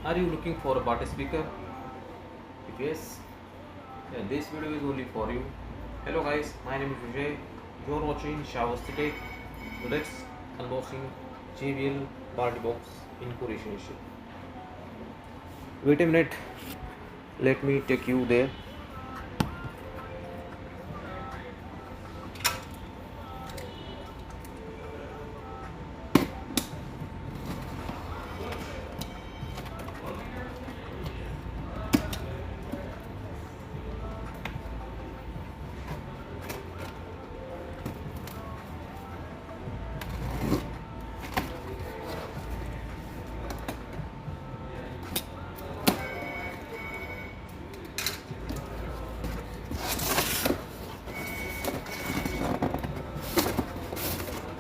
Are you looking for a party speaker? If yes, then this video is only for you. Hello guys, my name is Vijay. You are watching Showers Tech. Let's unboxing JBL party box in Korean. Wait a minute. Let me take you there.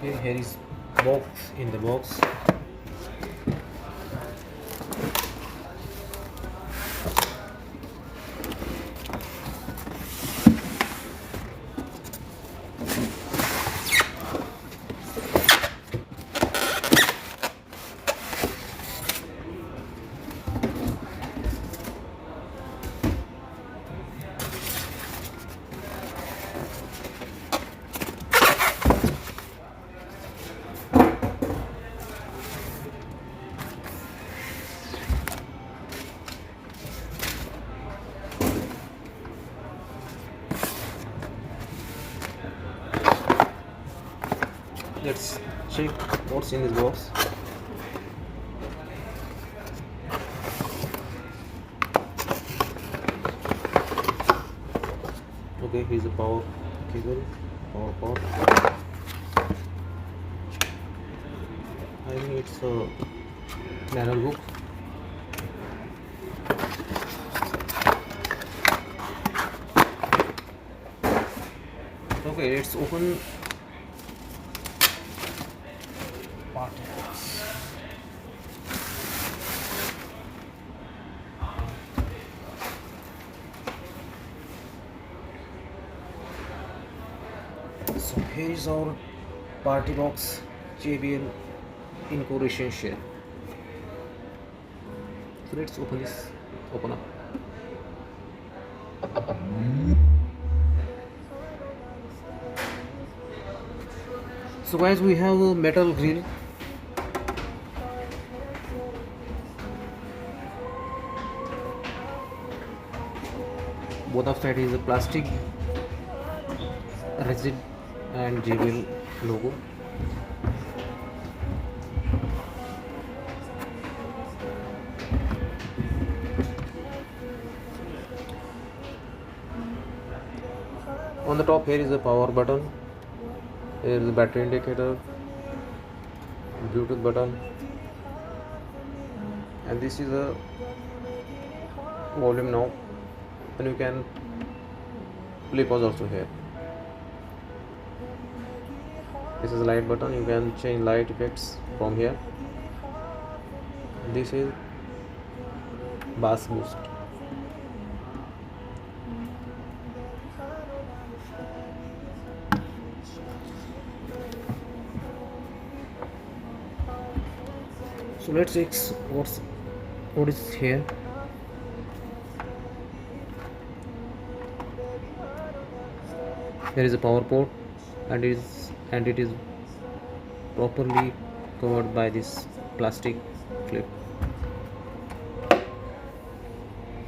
Okay, here is box in the box. Let's check what's in this box. Okay, here's a power cable, power cord. I think it's a manual book. Okay, let's open party box. So here is our party box JBL Encore shell. So let's open this. Open up. So guys, we have a metal grill. Both of sides is a plastic resin and JBL logo. On the top here is a power button. Here is the battery indicator, Bluetooth button, and this is a volume knob, and you can play pause also here. This is a light button, you can change light effects from here. This is bass boost. So let's check what is here. There is a power port, and it is properly covered by this plastic clip.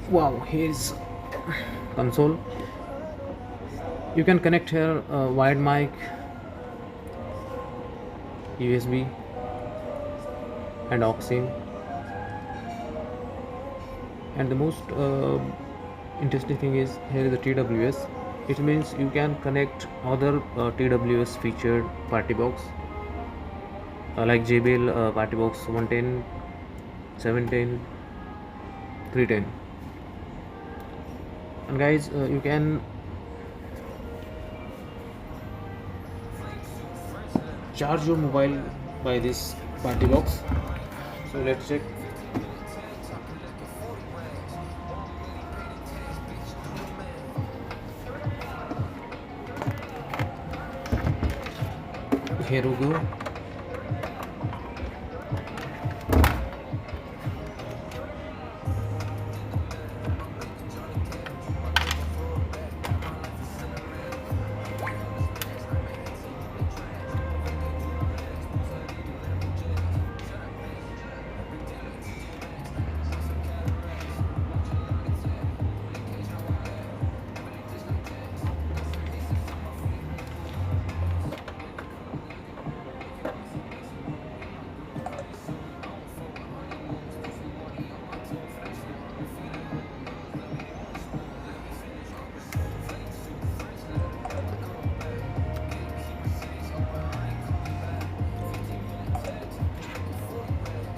Wow, here is console. You can connect here a wired mic, USB, and aux in. And the most interesting thing is here is the TWS. It means you can connect other TWS featured party box like JBL party box 110, 710, 310. And guys, you can charge your mobile by this party box. So let's check. Here we go.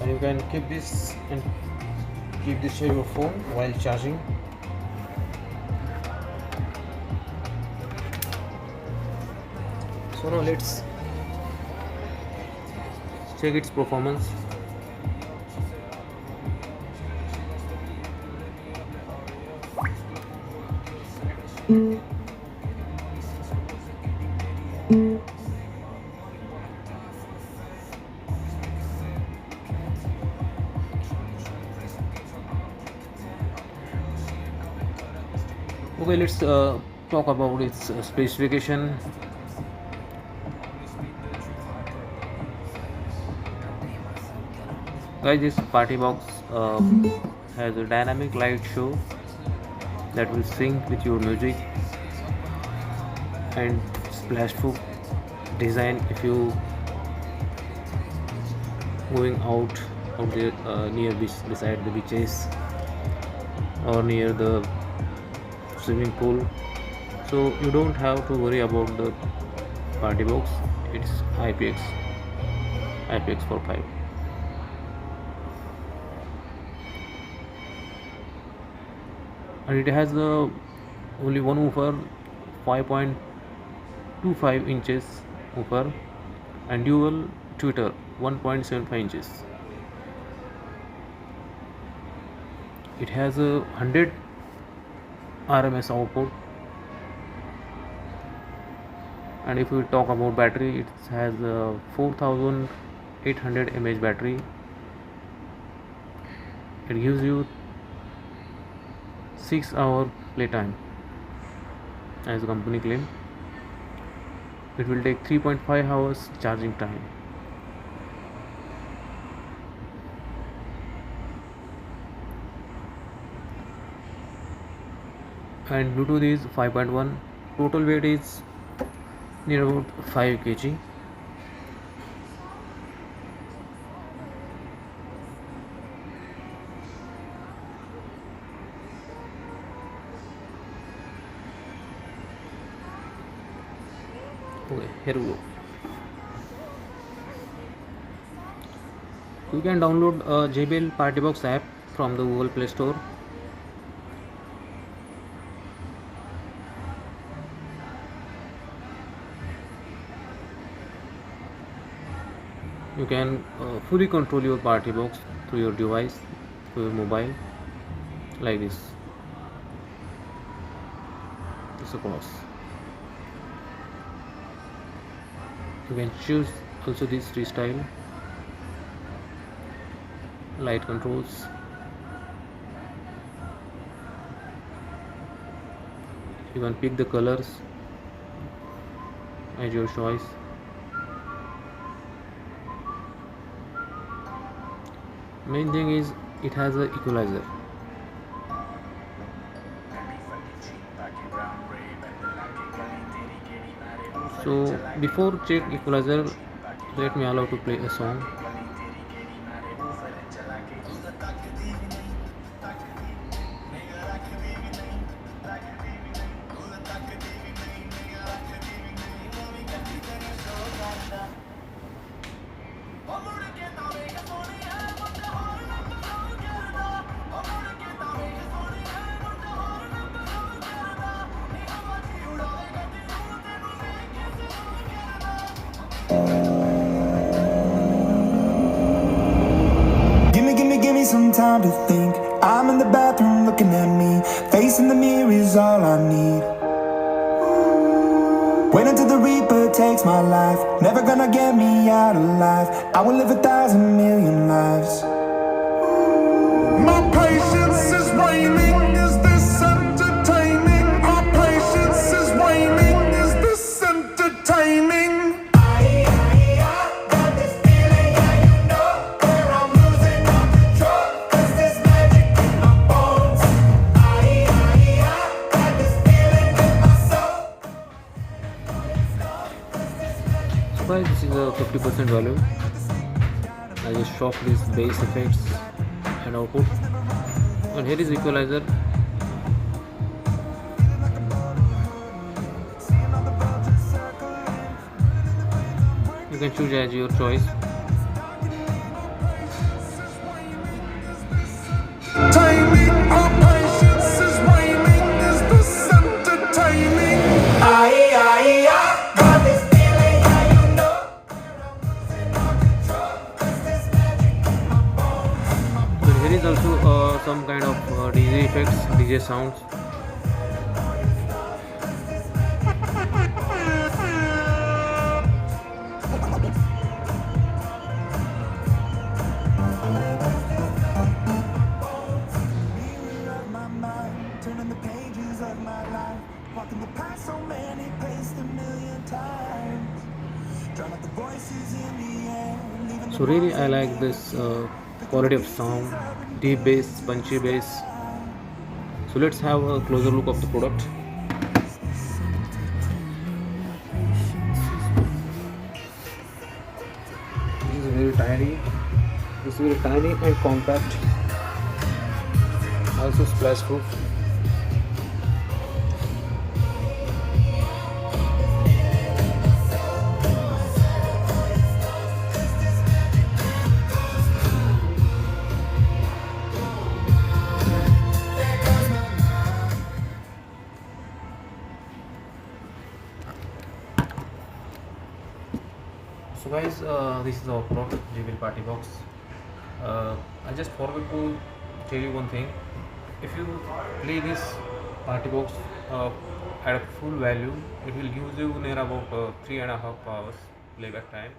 and you can keep this to your phone while charging. So now let's check its performance. Okay, let's talk about its specification. Guys, this party box has a dynamic light show that will sync with your music, and splashproof design if you going out there near beside the beaches or near the swimming pool, so you don't have to worry about the party box. It's IPX45, and it has only one woofer, 5.25 inches woofer, and dual tweeter 1.75 inches. It has a 100 RMS output, and if we talk about battery, it has a 4800 mAh battery. It gives you 6-hour playtime as the company claim. It will take 3.5 hours charging time. And Bluetooth is 5.1. Total weight is near about 5 kg. Okay, here we go. You can download JBL Party Box app from the Google Play Store. You can fully control your party box through your device, through your mobile, like this. It's a cross. You can choose also this freestyle, light controls. You can pick the colors as your choice. Main thing is it has an equalizer. So before check equalizer, let me allow to play a song. Give me some time to think. I'm in the bathroom looking at me. Facing the mirror is all I need. Wait until the Reaper takes my life. Never gonna get me out alive. I will live 1,000,000,000 lives. My patience is waning. Is this entertaining? My patience is waning. Is this entertaining? Guys, this is a 50% value. I just shop these bass effects and output, and here is equalizer. You can choose as your choice. some kind of DJ effects, DJ sounds. Turning the pages of my life, walking the path so many paced a million times. Drown out the voices in the air, leaving So really I like this quality of sound, deep bass, punchy bass. So let's have a closer look of the product. This is very tiny. This is very tiny and compact. Also splash proof. So guys, this is our product, JBL Party Box. I just forgot to tell you one thing. If you play this Party Box at a full volume, it will give you near about 3.5 hours playback time.